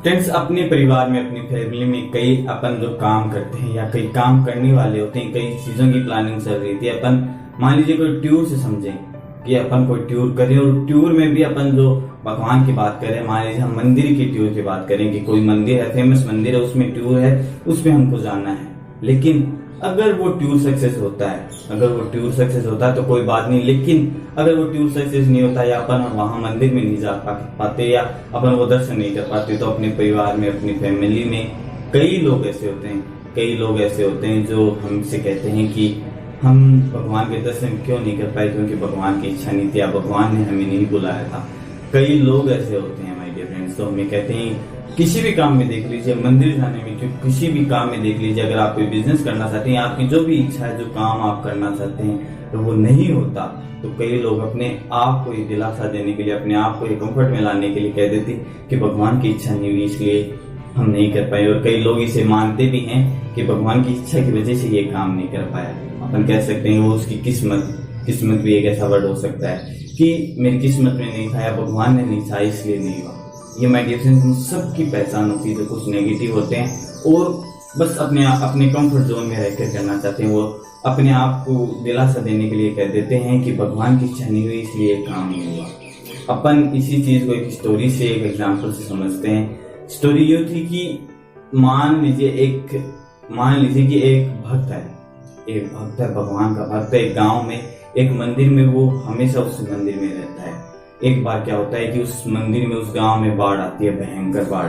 Friends, अपने परिवार में, अपनी फैमिली में कई अपन जो काम करते हैं या कई काम करने वाले होते हैं, कई चीजों की प्लानिंग चल रही थी। अपन मान लीजिए कोई टूर से समझें कि अपन कोई टूर करें, और टूर में भी अपन जो भगवान की बात करें, मान लीजिए हम मंदिर की टूर की बात करें कि कोई मंदिर है, फेमस मंदिर है, उसमें टूर है, उसमें हमको जाना है। लेकिन अगर वो टूर सक्सेस होता है तो कोई बात नहीं, लेकिन अगर वो टूर सक्सेस नहीं होता या अपन वहां मंदिर में नहीं जा पाते या अपन वो दर्शन नहीं कर पाते, तो अपने परिवार में, अपनी फैमिली में कई लोग ऐसे होते हैं जो हमसे कहते हैं कि हम भगवान के दर्शन क्यों नहीं कर पाए, क्योंकि भगवान की इच्छा नहीं थी या भगवान ने हमें नहीं बुलाया था। कई लोग ऐसे होते हैं माय डियर फ्रेंड्स। तो हमें कहते हैं किसी भी काम में देख लीजिए, मंदिर जाने में, क्योंकि किसी भी काम में देख लीजिए, अगर आप कोई बिजनेस करना चाहते हैं, आपकी जो भी इच्छा है, जो काम आप करना चाहते हैं, तो वो नहीं होता, तो कई लोग अपने आप को ये दिलासा देने के लिए, अपने आप को ये कंफर्ट में लाने के लिए कह देते कि भगवान की इच्छा नहीं हुई इसलिए हम नहीं कर पाए। और कई लोग इसे मानते भी हैं कि भगवान की इच्छा की वजह से ये काम नहीं कर पाया। अपन कह सकते हैं वो उसकी किस्मत भी एक ऐसा वर्ड हो सकता है कि मेरी किस्मत में नहीं था या भगवान ने नहीं चाहा इसलिए नहीं हुआ। ये माय डियर फ्रेंड्स, हम सबकी पहचान होती है जो कुछ नेगेटिव होते हैं और बस अपने कंफर्ट जोन में रहकर करना चाहते हैं। वो अपने आप को दिलासा देने के लिए कह देते हैं कि भगवान की इच्छा नहीं हुई इसलिए काम नहीं हुआ। अपन इसी चीज को एक स्टोरी से, एक एग्जाम्पल से समझते हैं। स्टोरी ये थी कि मान लीजिए कि एक भक्त है, भगवान का भक्त है, एक गांव में, एक मंदिर में, वो हमेशा उस मंदिर में रहता है। एक बार क्या होता है कि उस मंदिर में, उस गांव में बाढ़ आती है, भयंकर बाढ़।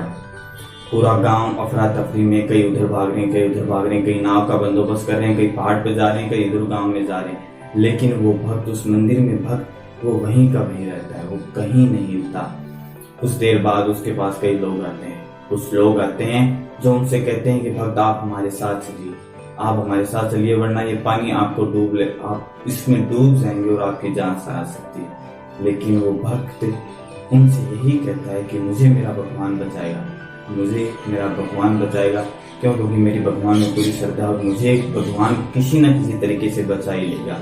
पूरा गांव अफरा तफरी में, कई उधर भाग रहे हैं, कई नाव का बंदोबस्त कर रहे हैं, कई पहाड़ पे जा रहे हैं, कई इधर गांव में जा रहे हैं। लेकिन वो भक्त, उस मंदिर में भक्त, वो वहीं का वहीं रहता है, वो कहीं नहीं हिलता। कुछ देर बाद उसके पास कई लोग आते हैं, कुछ लोग आते हैं जो उनसे कहते हैं कि भक्त आप हमारे साथ चलिए, वरना ये पानी आपको आप इसमें डूब जाएंगे और आपकी जान जा सकती है। लेकिन वो भक्त उनसे यही कहता है कि मुझे मेरा भगवान बचाएगा, क्यों? क्योंकि मेरी भगवान में पूरी श्रद्धा और मुझे भगवान किसी न किसी तरीके से बचा ही लेगा।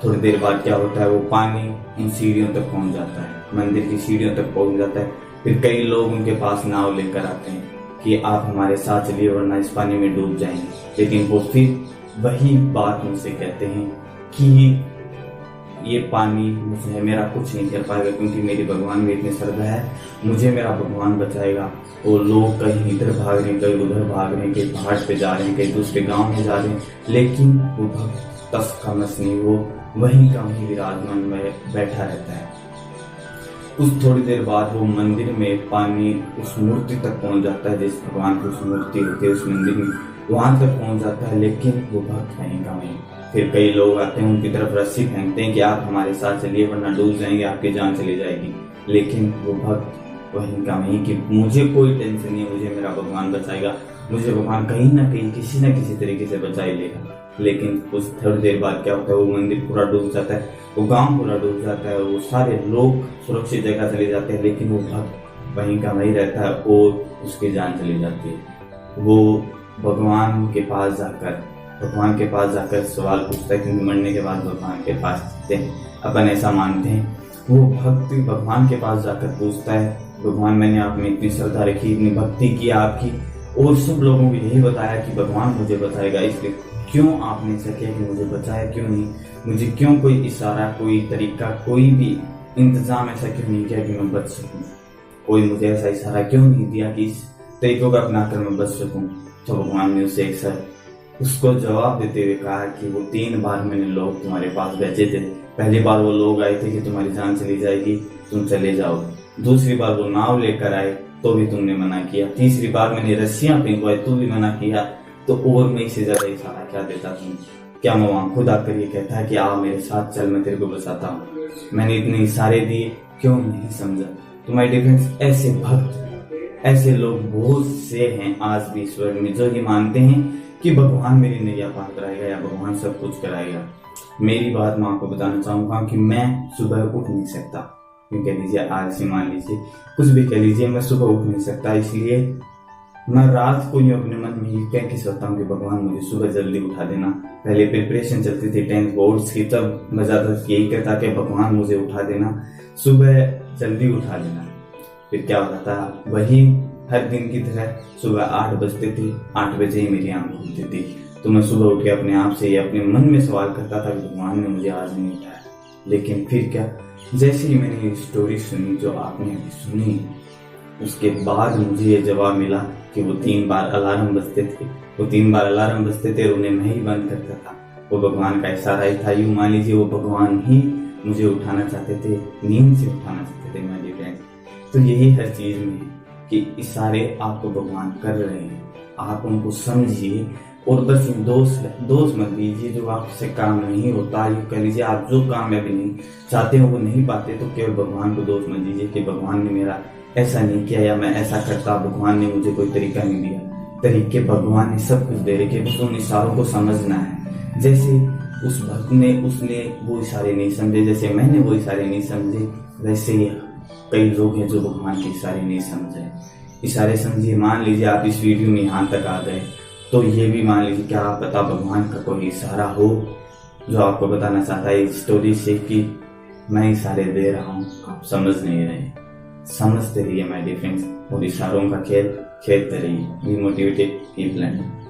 थोड़ी देर बाद क्या होता है, वो पानी उन सीढ़ियों तक पहुंच जाता है, मंदिर की सीढ़ियों तक पहुंच जाता है। फिर कई लोग उनके पास नाव लेकर आते हैं कि आप हमारे साथ चलिए, वरना इस पानी में डूब जाएंगे। लेकिन वो फिर वही बात मुझसे कहते हैं कि ये पानी मुझे मेरा कुछ नहीं कर पाएगा, क्योंकि मेरी भगवान में इतनी श्रद्धा है, मुझे मेरा भगवान बचाएगा। वो लोग कहीं इधर भाग रहे हैं, कहीं उधर भाग रहे हैं, कहीं पहाड़ पे जा रहे हैं, कहीं दूसरे गांव में जा रहे हैं, लेकिन वो भक्त तस का मस नहीं, वो वहीं का वहीं विराजमान में बैठा रहता है। कुछ थोड़ी देर बाद वो मंदिर में पानी उस मूर्ति तक पहुंच जाता है, जिस भगवान की उस मूर्ति होती है उस मंदिर में, वहां तक पहुंच जाता है, लेकिन वो भक्त वहीं का वहीं। फिर कई लोग आते हैं, उनकी तरफ रस्सी फेंकते हैं कि आप हमारे साथ चलिए, वरना डूब जाएंगे, आपकी जान चली जाएगी। लेकिन वो भक्त वहीं का वहीं कि मुझे कोई टेंशन नहीं, मुझे मेरा भगवान बचाएगा, मुझे भगवान कहीं ना कहीं किसी न किसी तरीके से बचा ही लेगा। लेकिन कुछ थोड़ी देर बाद क्या होता है, वो मंदिर पूरा डूब जाता है, वो गांव पूरा डूब जाता है, वो सारे लोग सुरक्षित जगह चले जाते हैं, लेकिन वो भक्त वहीं का वहीं रहता है और उसकी जान चली जाती है। वो भगवान के पास जाकर सवाल पूछता है, क्योंकि मरने के बाद भगवान के पास जाते हैं, अपन ऐसा मानते हैं। वो भक्त भगवान के पास जाकर पूछता है, भगवान मैंने आप में इतनी श्रद्धा रखी, इतनी भक्ति की आपकी, और सब लोगों को यही बताया कि भगवान मुझे बचाएगा, इसलिए क्यों आपने ऐसा किया कि मुझे बचाया क्यों नहीं? मुझे क्यों कोई इशारा, कोई तरीका, कोई भी इंतजाम ऐसा क्यों नहीं किया कि मैं बच सकूं? कोई मुझे ऐसा इशारा क्यों नहीं दिया कि इस तरीकों को अपनाकर मैं बच सकूं? तो भगवान ने उसको जवाब देते हुए कहा कि वो 3 बार मैंने लोग तुम्हारे पास भेजे थे। पहली बार वो लोग आए थे कि तुम्हारी जान चली जाएगी, तुम चले जाओ। दूसरी बार वो नाव लेकर आए तो भी तुमने मना किया। तीसरी बार मैंने रस्सियां फेंकवाई तो भी मना किया। तो और मैं इससे ज्यादा इशारा क्या देता तुम? क्या मैं वहां खुद आकर ये कहता है कि आ मेरे साथ चल, मैं तेरे को बचाता हूँ? मैंने इतने इशारे दिए, क्यों नहीं समझा? तो माय डियर फ्रेंड्स, ऐसे भक्त, ऐसे लोग बहुत से हैं आज भी ईश्वर में, जो ये मानते हैं कि भगवान मेरी नैया पार कराएगा या भगवान सब कुछ कराएगा। मेरी बात मैं आपको बताना चाहूंगा कि मैं सुबह उठ नहीं सकता, क्यों कह लीजिए, आलसी मान लीजिए, कुछ भी कह लीजिए, मैं सुबह उठ नहीं सकता। इसलिए मैं रात को यूं अपने मन में ये कह के सोता हूँ कि भगवान मुझे सुबह जल्दी उठा देना। पहले प्रिपरेशन चलती थी 10th बोर्ड्स की, तब मैं ज्यादा यही कहता कि भगवान मुझे उठा देना, सुबह जल्दी उठा देना। फिर क्या होता था, वही हर दिन की तरह सुबह 8 बजते थे, 8 बजे ही मेरी आंख खुलती थी। तो मैं सुबह उठ के अपने आप से या अपने मन में सवाल करता था कि भगवान ने मुझे आज नहीं उठाया। लेकिन फिर क्या, जैसे ही मैंने ये स्टोरी सुनी जो आपने अभी सुनी, उसके बाद मुझे ये जवाब मिला कि वो 3 बार अलार्म बजते थे, वो 3 बार अलार्म बजते थे और उन्हें मैं ही बंद करता था। वो भगवान का इशारा ही था, यूं मान लीजिए वो भगवान ही मुझे उठाना चाहते थे, नींद से उठाना चाहते थे मेरे फ्रेंड्स। तो यही हर चीज में है कि इशारे आपको भगवान कर रहे हैं, आप उनको समझिए और बस दोष मत दीजिए जो आपसे काम नहीं होता। ये कह लीजिए आप जो कामयाबी नहीं चाहते हो वो नहीं पाते, तो केवल भगवान को दोष मत दीजिए कि भगवान ने मेरा ऐसा नहीं किया या मैं ऐसा करता, भगवान ने मुझे कोई तरीका नहीं दिया। तरीके भगवान ने सब कुछ दे रखे, बस उन इशारों को समझना है। जैसे उस भक्त ने उसने वो इशारे नहीं समझे, जैसे मैंने वो इशारे नहीं समझे, वैसे ही कई लोग हैं जो भगवान के इशारे नहीं समझे। इशारे समझिए, मान लीजिए आप इस वीडियो में यहाँ तक आ गए, तो ये भी मान लीजिए क्या पता भगवान का कोई इशारा हो जो आपको बताना चाहता है इस स्टोरी से कि मैं इशारे दे रहा हूँ, आप समझ नहीं रहे। समझते रहिए माय डियर फ्रेंड्स, और इशारों का खेल खेलते रहिए। Be motivated, keep learning.